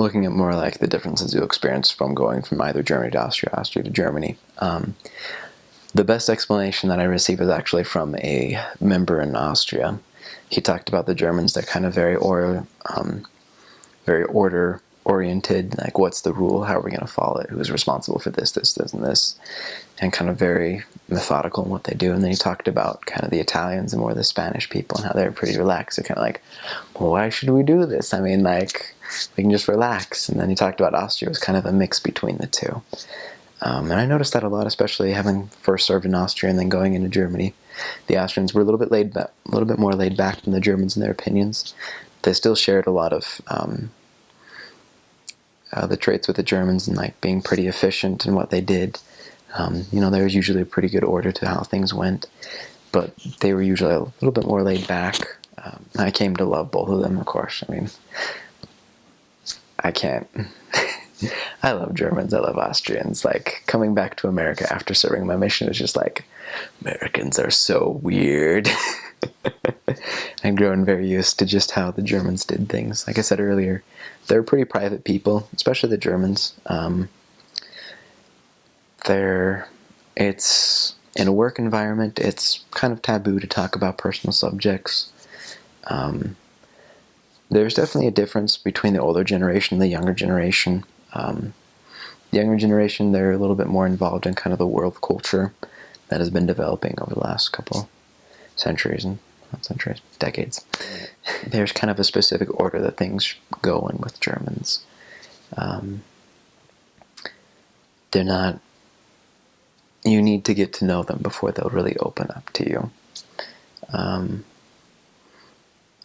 looking at more like the differences you experience from going from either Germany to Austria, Austria to Germany. The best explanation that I received was actually from a member in Austria. He talked about the Germans. They're kind of very order oriented. Like, what's the rule? How are we going to follow it? Who's responsible for this, this, this, and this? And kind of very methodical in what they do. And then he talked about kind of the Italians and more the Spanish people and how they're pretty relaxed. They're kind of like, well, why should we do this? I mean, like, we can just relax. And then he talked about Austria was kind of a mix between the two. And I noticed that a lot, especially having first served in Austria and then going into Germany. The Austrians were a little bit more laid back than the Germans in their opinions. They still shared a lot of the traits with the Germans and like being pretty efficient in what they did. There was usually a pretty good order to how things went, but they were usually a little bit more laid back. I came to love both of them, of course. I mean, I can't. I love Germans, I love Austrians. Like, coming back to America after serving my mission is just like, Americans are so weird. I've grown very used to just how the Germans did things. Like I said earlier, they're pretty private people, especially the Germans. It's in a work environment, it's kind of taboo to talk about personal subjects. There's definitely a difference between the older generation and the younger generation. The younger generation, they're a little bit more involved in kind of the world culture that has been developing over the last couple centuries, and not centuries, decades. There's kind of a specific order that things go in with Germans. They're not, you need to get to know them before they'll really open up to you.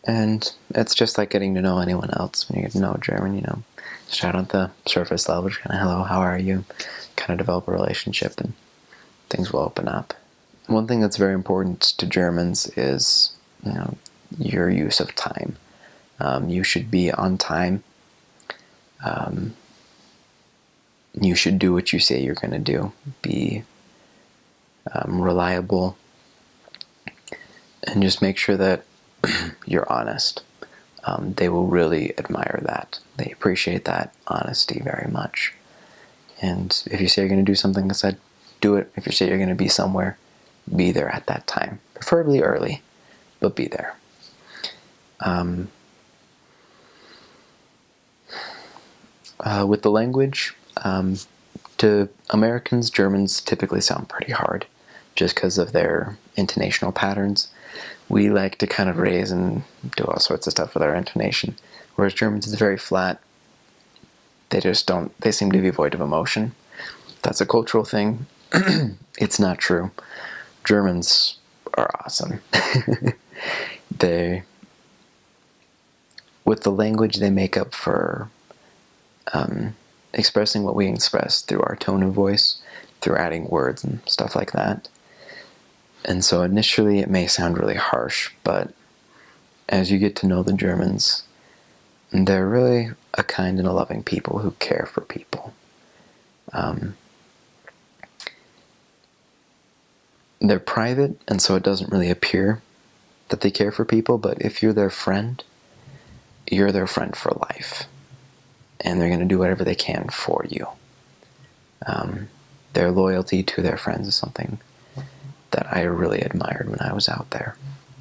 And it's just like getting to know anyone else. When you get to know a German, start at the surface level, just kind of, hello, how are you? Kind of develop a relationship and things will open up. One thing that's very important to Germans is, your use of time. You should be on time. You should do what you say you're going to do. Be reliable. And just make sure that you're honest. They will really admire that. They appreciate that honesty very much. And if you say you're going to do something, I said, do it. If you say you're going to be somewhere, be there at that time. Preferably early, but be there. With the language, to Americans, Germans typically sound pretty hard just because of their intonational patterns. We like to kind of raise and do all sorts of stuff with our intonation, whereas Germans is very flat. They just don't, they seem to be void of emotion. That's a cultural thing. It's not true. Germans are awesome. With the language, they make up for expressing what we express through our tone of voice, through adding words and stuff like that. And so initially it may sound really harsh, but as you get to know the Germans, they're really a kind and a loving people who care for people. They're private, and so it doesn't really appear that they care for people, but if you're their friend, you're their friend for life. And they're going to do whatever they can for you. Their loyalty to their friends is something that I really admired when I was out there.